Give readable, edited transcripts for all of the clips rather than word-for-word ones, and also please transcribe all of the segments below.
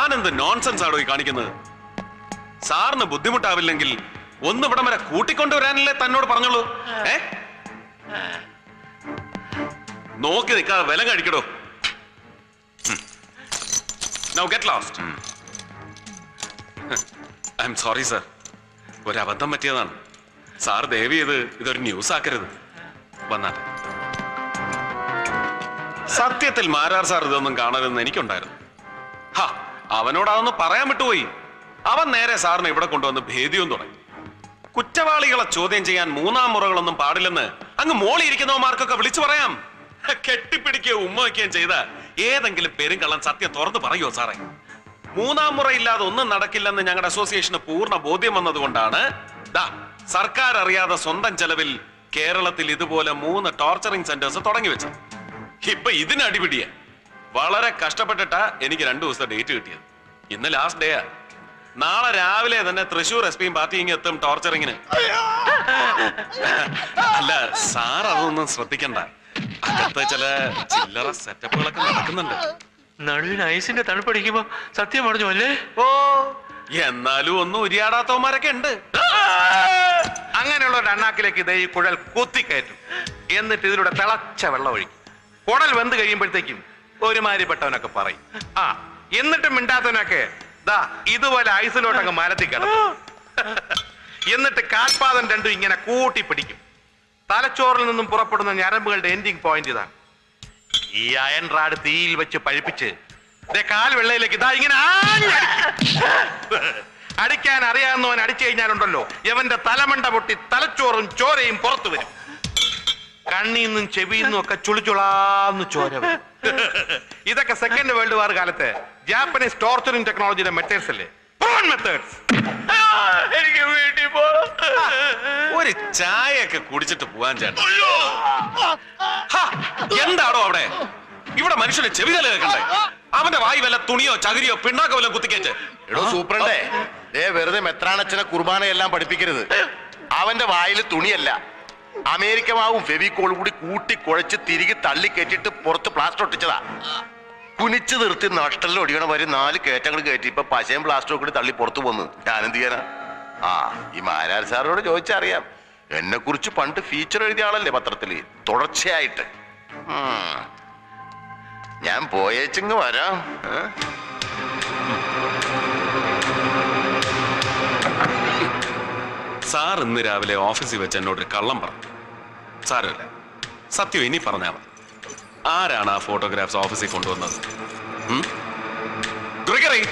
താനെന്ത് nonsense ആണോ ഈ കാണിക്കുന്നത്? സാറിന് ബുദ്ധിമുട്ടാവില്ലെങ്കിൽ ഒന്ന് ഇവിടം വരെ കൂട്ടിക്കൊണ്ടുവരാനല്ലേ തന്നോട് പറഞ്ഞോളൂ. നോക്കി നിൽക്കാതെ വില കഴിക്കടോ. Now get lost. I'm sorry sir. ഒരബദ്ധം പറ്റിയതാണ്. സാർ ദയവ് ചെയ്ത് ഇതൊരു ന്യൂസ് ആക്കരുത്. വന്നാട്ടെ. സത്യത്തിൽ മാരാർ സാർ ഇതൊന്നും കാണരുതെന്ന് എനിക്കുണ്ടായിരുന്നു. അവനോട് അതൊന്ന് പറയാൻ വിട്ടുപോയി. അവൻ നേരെ സാറിനെ ഇവിടെ കൊണ്ടുവന്ന് ഭേദ്യവും തുടങ്ങി. കുറ്റവാളികളെ ചോദ്യം ചെയ്യാൻ മൂന്നാം മുറകളൊന്നും പാടില്ലെന്ന് അങ്ങ് മോളിയിരിക്കുന്നവന്മാർക്കൊക്കെ വിളിച്ചു പറയാം. കെട്ടിപ്പിടിക്കുകയോ ഉമ്മ വയ്ക്കുകയും ചെയ്ത ഏതെങ്കിലും പെരുങ്കള്ളൻ സത്യം തുറന്നു പറയുമോ സാറേ? മൂന്നാം മുറയില്ലാതെ ഒന്നും നടക്കില്ലെന്ന് ഞങ്ങളുടെ അസോസിയേഷന് പൂർണ്ണ ബോധ്യം വന്നതുകൊണ്ടാണ് സർക്കാർ അറിയാതെ സ്വന്തം ചെലവിൽ കേരളത്തിൽ ഇതുപോലെ 3 ടോർച്ചറിംഗ് സെന്റേഴ്സ് തുടങ്ങി വെച്ചത്. ഇപ്പൊ ഇതിന് അടിപിടിയ വളരെ കഷ്ടപ്പെട്ടിട്ടാ എനിക്ക് 2 ദിവസത്തെ ഡേറ്റ് കിട്ടിയത്. ഇന്ന് ലാസ്റ്റ് ഡേയാ. നാളെ രാവിലെ തന്നെ തൃശൂർ SP പാർട്ടി ഇങ്ങ് എത്തും ടോർച്ചറിങ്ങിന്. അല്ല സാർ അതൊന്നും ശ്രദ്ധിക്കണ്ട. അകത്തെ ചില ചില്ലറ സെറ്റപ്പുകളൊക്കെ നടക്കുന്നുണ്ട്. നടുവിന് ഐസിന്റെ തണുപ്പടിക്കുമ്പോ സത്യം പറഞ്ഞു അല്ലേ? ഓ എന്നാലും ഒന്നും ഉരിയാടാത്തവന്മാരൊക്കെ ഉണ്ട്. അങ്ങനെയുള്ള ഒരു അണ്ണാക്കിലേക്ക് ഇതേ ഈ കുഴൽ കുത്തിക്കയറ്റും. എന്നിട്ട് ഇതിലൂടെ തിളച്ച വെള്ളം ഒഴിക്കും. കുടൽ വെന്ത് കഴിയുമ്പോഴത്തേക്കും ഒരുമാതിരിപ്പെട്ടവനൊക്കെ പറയും. എന്നിട്ടും മിണ്ടാത്തവനൊക്കെ ഇതുപോലെ ഐസിലോട്ടങ്ങ് മരത്തി കിടക്കും. എന്നിട്ട് കാൽപാദം രണ്ടും ഇങ്ങനെ കൂട്ടി പിടിക്കും. തലച്ചോറിൽ നിന്നും പുറപ്പെടുന്ന ഞരമ്പുകളുടെ എൻഡിങ് പോയിന്റ് ഇതാണ്. ഈ അയൺ റാഡ് തീയിൽ വെച്ച് പഴിപ്പിച്ച് കാൽ വെള്ളയിലേക്ക് ഇങ്ങനെ അടിക്കാൻ അറിയാവുന്നവൻ അടിച്ചു കഴിഞ്ഞാലുണ്ടല്ലോ യവന്റെ തലമണ്ട പൊട്ടി തലച്ചോറും ചോരയും പുറത്തു വരും. കണ്ണീന്നും ചെവിന്നും ഒക്കെ ചുളിച്ചുളാന്ന് ചോര വരും. ഇതൊക്കെ സെക്കൻഡ് വേൾഡ് വാർ കാലത്ത് ജാപ്പനീസ് ടോർച്ചറിംഗ് ടെക്നോളജിയുടെ മെത്തേഡ്സ് അല്ലേ? മെത്തേഡ്സ്. എനിക്ക് വീട്ടിൽ പോണം. ഒരു ചായയൊക്കെ കുടിച്ചിട്ട് പോവാൻ ചേട്ടാ. എന്താണോ അവിടെ? ഇവിടെ മനുഷ്യന് ചെവിതല കേൾക്കണ്ടേ? അവന്റെ വായി വല്ല തുണിയോ ചകിരിയോ പിണ്ണാക്കോ വല്ല കുത്തിക്കേറ്റ്. എടോ സൂപ്രണ്ടേ, വെറുതെ മെത്രാണച്ചനെ കുർബാനയെല്ലാം പഠിപ്പിക്കരുത്. അവന്റെ വായിൽ തുണിയല്ല, അമേരിക്ക മാവും ഫെവിക്കോളും കൂടി കൂട്ടി കുഴച്ച് തിരികെ തള്ളി കയറ്റിട്ട് പുറത്ത് പ്ലാസ്റ്റർ ഒട്ടിച്ചതാ. കുനിച്ചു നിർത്തി നഷ്ടലിൽ ഒടിക്കണ വരെ 4 കയറ്റങ്ങൾ കയറ്റി ഇപ്പൊ പശയും പ്ലാസ്റ്ററും കൂടി തള്ളി പുറത്തു പോന്നു. ഞാനെന്ത് ചെയ്യാനാ? ഈ മാരാർ സാറിനോട് ചോദിച്ചറിയാം. എന്നെ കുറിച്ച് പണ്ട് ഫീച്ചർ എഴുതിയ ആളല്ലേ പത്രത്തില് തുടർച്ചയായിട്ട്. ഞാൻ പോയേച്ചിങ് വരാം. സാർ ഇന്ന് രാവിലെ ഓഫീസിൽ വെച്ച് എന്നോടൊരു കള്ളം പറഞ്ഞു. സാരമില്ല, സത്യം ഇനി പറഞ്ഞാൽ മതി. ആരാണ് ആ ഫോട്ടോഗ്രാഫ്സ് ഓഫീസിൽ കൊണ്ടുവന്നത്? Gregory,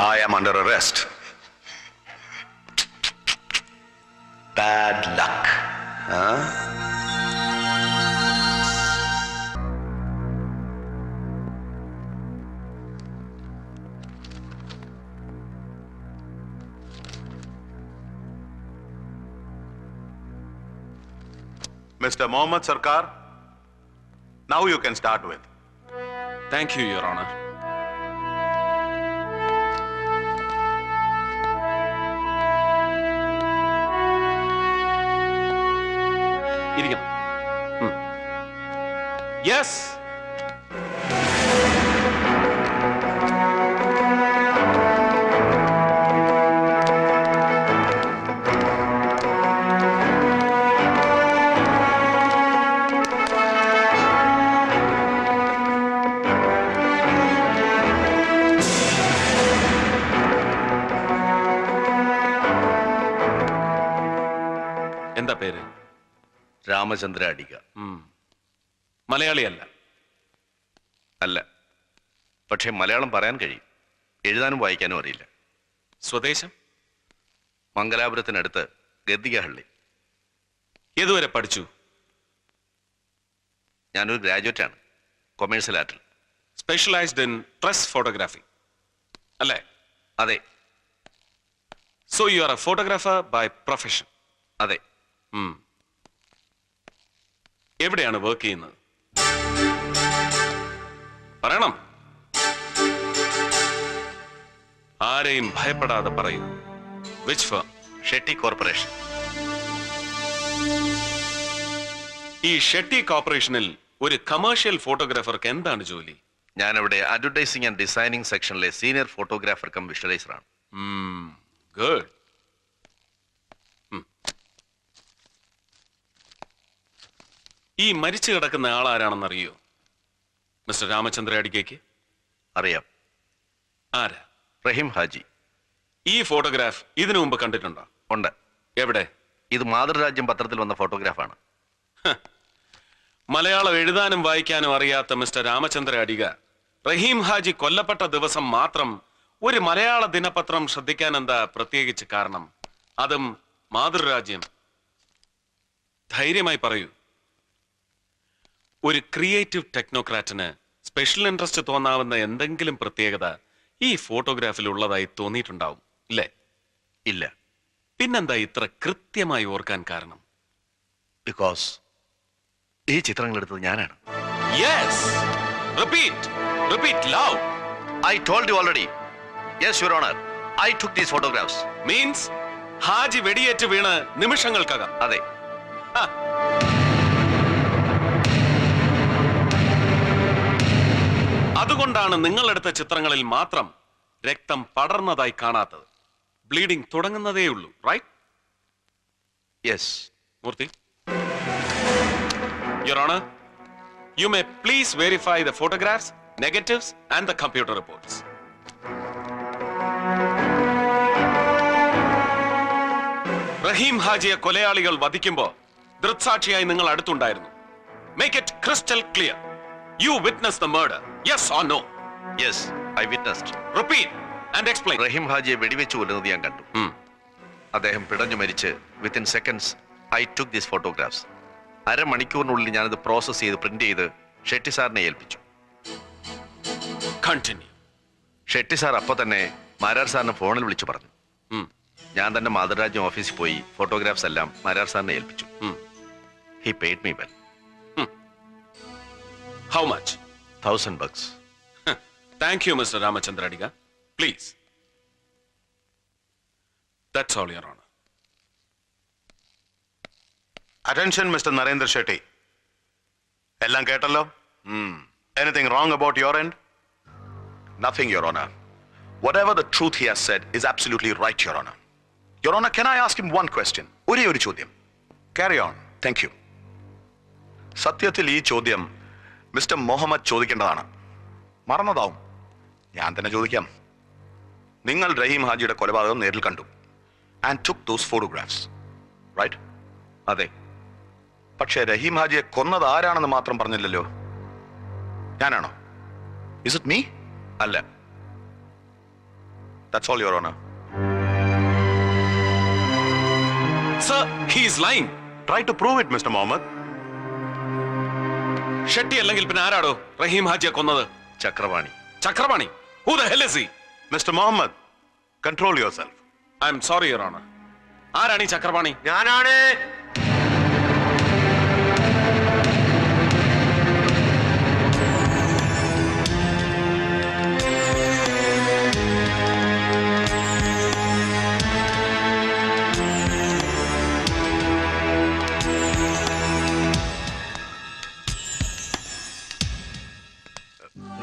I am under arrest. Bad luck. Mr. Mohammed Sarkar, now you can start with. Thank you, Your Honor. ഇരിക്കണം. Yes. എന്താ പേര്? രാമചന്ദ്ര അടിക. മലയാളിയല്ല. അല്ല, പക്ഷെ മലയാളം പറയാൻ കഴിയും. എഴുതാനും വായിക്കാനും അറിയില്ല. സ്വദേശം? മംഗലാപുരത്തിനടുത്ത് ഗദ്ദികഹള്ളി. ഏതുവരെ പഠിച്ചു? ഞാനൊരു ഗ്രാജുവേറ്റ് ആണ്, കൊമേഴ്സ്യൽ ആർട്ടിൽ. സ്പെഷ്യലൈസ്ഡ് ഇൻ പ്രസ് ഫോട്ടോഗ്രാഫി അല്ലേ? അതെ. So you are a photographer by profession? അതെ. എവിടെയാണ് വർക്ക് ചെയ്യുന്നത്? പറയണം. ആരെയും ഭയപ്പെടാതെ പറയൂ. Which firm? ഷെട്ടി കോർപ്പറേഷൻ. ഈ ഷെട്ടി കോർപ്പറേഷനിൽ ഒരു കമേഴ്ഷ്യൽ ഫോട്ടോഗ്രാഫർക്ക് എന്താണ് ജോലി? ഞാനവിടെ അഡ്വർടൈസിംഗ് ആൻഡ് ഡിസൈനിങ് സെക്ഷനിലെ സീനിയർ ഫോട്ടോഗ്രാഫർ കം വിഷ്വലൈസറാണ്. ഗുഡ്. ഈ മരിച്ചു കിടക്കുന്ന ആളാരാണെന്ന് അറിയോ മിസ്റ്റർ രാമചന്ദ്ര അടികയ്ക്ക്? അറിയാം. ആരാ? റഹീം ഹാജി. ഈ ഫോട്ടോഗ്രാഫ് ഇതിനു മുമ്പ് കണ്ടിട്ടുണ്ടോ? ഉണ്ട്. എവിടെ? ഇത് മാതൃരാജ്യം പത്രത്തിൽ വന്ന ഫോട്ടോഗ്രാഫാണ്. മലയാളം എഴുതാനും വായിക്കാനും അറിയാത്ത മിസ്റ്റർ രാമചന്ദ്ര അടിക റഹീം ഹാജി കൊല്ലപ്പെട്ട ദിവസം മാത്രം ഒരു മലയാള ദിനപത്രം ശ്രദ്ധിക്കാൻ എന്താ പ്രത്യേകിച്ച് കാരണം? അതും മാതൃരാജ്യം. ധൈര്യമായി പറയൂ. ഒരു ക്രിയേറ്റീവ് ടെക്നോക്രാറ്റിന് സ്പെഷ്യൽ ഇൻട്രസ്റ്റ് തോന്നാവുന്ന എന്തെങ്കിലും പ്രത്യേകത ഈ ഫോട്ടോഗ്രാഫിൽ ഉള്ളതായി തോന്നിയിട്ടുണ്ടാവും, ഇല്ലേ? ഇല്ല. പിന്നെന്താ ഇത്ര കൃത്യമായി ഓർക്കാൻ കാരണം? ബിക്കോസ് ഈ ചിത്രങ്ങൾ എടുത്തത് ഞാനാണ്. Yes. Repeat. Repeat loud. I told you already. Yes, Your Honor. I took these photographs. Means Haji വെടിയേറ്റ് വീണ് നിമിഷങ്ങൾക്കകം. അതെ. അതുകൊണ്ടാണ് നിങ്ങളെടുത്ത ചിത്രങ്ങളിൽ മാത്രം രക്തം പടർന്നതായി കാണാത്തത്. ബ്ലീഡിംഗ് തുടങ്ങുന്നതേയുള്ളൂ, right? Yes. Murthy, Your Honor, you may please verify the photographs, negatives and the computer reports. Rahim ഹാജിയെ കൊലയാളികൾ വധിക്കുമ്പോൾ ദൃക്സാക്ഷിയായി നിങ്ങൾ അടുത്തുണ്ടായിരുന്നു. Make it crystal clear. You witnessed the murder. Yes or no? Yes, I witnessed. Repeat and explain. റഹീം ഹാജിയെ വെടിവെച്ച് കൊല്ലുന്നത് ഞാൻ കണ്ടു. അദ്ദേഹം പിടഞ്ഞു മരിച്ച് within seconds I took these photographs. അരമണിക്കൂറിനുള്ളിൽ ഞാനത് പ്രോസസ് ചെയ്ത് പ്രിന്റ് ചെയ്ത് ഷെട്ടി സാറിനെ ഏൽപ്പിച്ചു. Continue. ഷെട്ടി സാർ അപ്പൊ തന്നെ മാരാർ സാറിനെ ഫോണിൽ വിളിച്ചു പറഞ്ഞു. ഞാൻ തന്നെ മാതൃരാജ്യം ഓഫീസിൽ പോയി ഫോട്ടോഗ്രാഫ്സ് എല്ലാം മാരാർ സാറിനെ ഏൽപ്പിച്ചു. He paid me well. How much? $1,000. Thank you, Mr. Ramachandra Adiga. Please. That's all, Your Honor. Attention, Mr. Narendra Shetty. എല്ലാം കേട്ടല്ലോ? Anything wrong about your end? Nothing, Your Honor. Whatever the truth he has said is absolutely right, Your Honor. Your Honor, can I ask him one question? ഒരേ ഒരു ചോദ്യം. Carry on. Thank you. സത്യത്തിൽ ഈ ചോദ്യം mister Muhammad ചോദിക്കേണ്ടതാണ്. മറന്നതാവും. ഞാൻ തന്നെ ചോദിക്കാം. നിങ്ങൾ റഹീം ഹാജിയുടെ കൊലപാതകം നേരിൽ കണ്ടു. And took those photographs. Right? അതെ. പക്ഷേ റഹീം ഹാജിയെ കൊന്നത് ആരാണെന്ന് മാത്രം പറഞ്ഞില്ലല്ലോ. ഞാനാണോ? Is it me? അല്ല. That's all, Your Honor. Sir, he is lying. Try to prove it, Mr. Mohammed. Shetty അല്ലെങ്കിൽ പിന്നെ ആരാടോ റഹീം ഹാജിയെ കൊന്നത്? Chakravani. Chakrapani? Who the hell is he? Mr. Mohammed, control yourself. I am sorry, Your Honor. ആരാണ് ഈ ചക്രപാണി? ഞാനാണ്.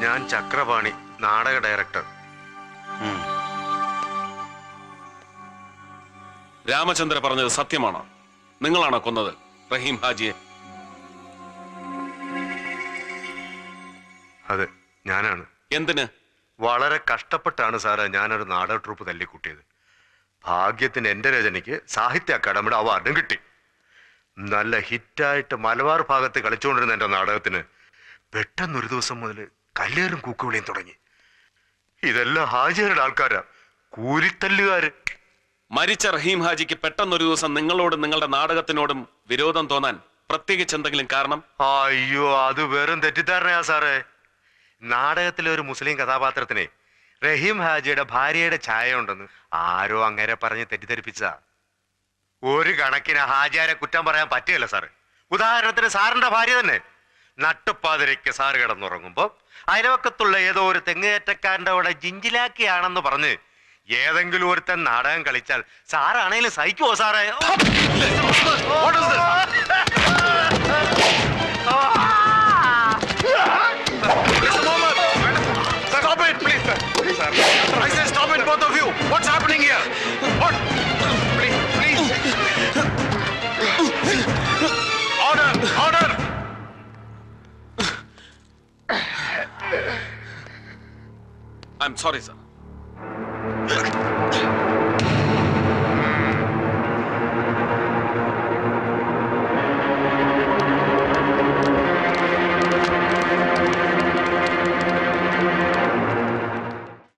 ഞാൻ ചക്രപാണി, നാടക director. Ramachandra പറഞ്ഞത് സത്യമാണോ? നിങ്ങളാണോ കൊന്നത് റഹീം ഹാജിയെ? അതെ, ഞാനാണ്. എന്തിന്? വളരെ കഷ്ടപ്പെട്ടാണ് സാറേ ഞാനൊരു നാടക ട്രൂപ്പ് തല്ലിക്കൂട്ടിയത്. ഭാഗ്യത്തിന് എന്റെ രചനയ്ക്ക് സാഹിത്യ അക്കാദമിയുടെ അവാർഡും കിട്ടി. നല്ല ഹിറ്റായിട്ട് മലബാർ ഭാഗത്ത് കളിച്ചുകൊണ്ടിരുന്ന എൻ്റെ നാടകത്തിന് പെട്ടെന്നൊരു ദിവസം മുതൽ കല്ലേറും കൂക്കുവിളിയും തുടങ്ങി. ഇതെല്ലാം ഹാജിയുടെ ആൾക്കാരാ, കൂലിത്തല്ലുകാര്. മരിച്ച റഹീം ഹാജിക്ക് പെട്ടെന്നൊരു ദിവസം നിങ്ങളോടും നിങ്ങളുടെ നാടകത്തിനോടും വിരോധം തോന്നാൻ പ്രത്യേകിച്ച് എന്തെങ്കിലും കാരണം? അയ്യോ, അത് വെറും തെറ്റിദ്ധാരണയാ സാറേ. നാടകത്തിലെ ഒരു മുസ്ലിം കഥാപാത്രത്തിനെ റഹീം ഹാജിയുടെ ഭാര്യയുടെ ഛായ ഉണ്ടെന്ന് ആരോ അങ്ങനെ പറഞ്ഞ് തെറ്റിദ്ധരിപ്പിച്ച. ഒരു കണക്കിന് ഹാജിയാരെ കുറ്റം പറയാൻ പറ്റുകയില്ല സാറ്. ഉദാഹരണത്തിന് സാറിന്റെ ഭാര്യ തന്നെ നട്ടുപ്പാതിരയ്ക്ക് സാറ് കിടന്നുറങ്ങുമ്പോ അയൽവക്കത്തുള്ള ഏതോ ഒരു തെങ്ങേറ്റക്കാരന്റെ അവിടെ ജിഞ്ചിലാക്കിയാണെന്ന് പറഞ്ഞ് ഏതെങ്കിലും ഒരുത്തൻ നാടകം കളിച്ചാൽ സാറാണേലും സഹിക്കുവോ സാറേ? Stop it, please, sir. Please, sir. I say stop it, both of you. What's happening here? What? Please, please. Order, order. I'm sorry, sir.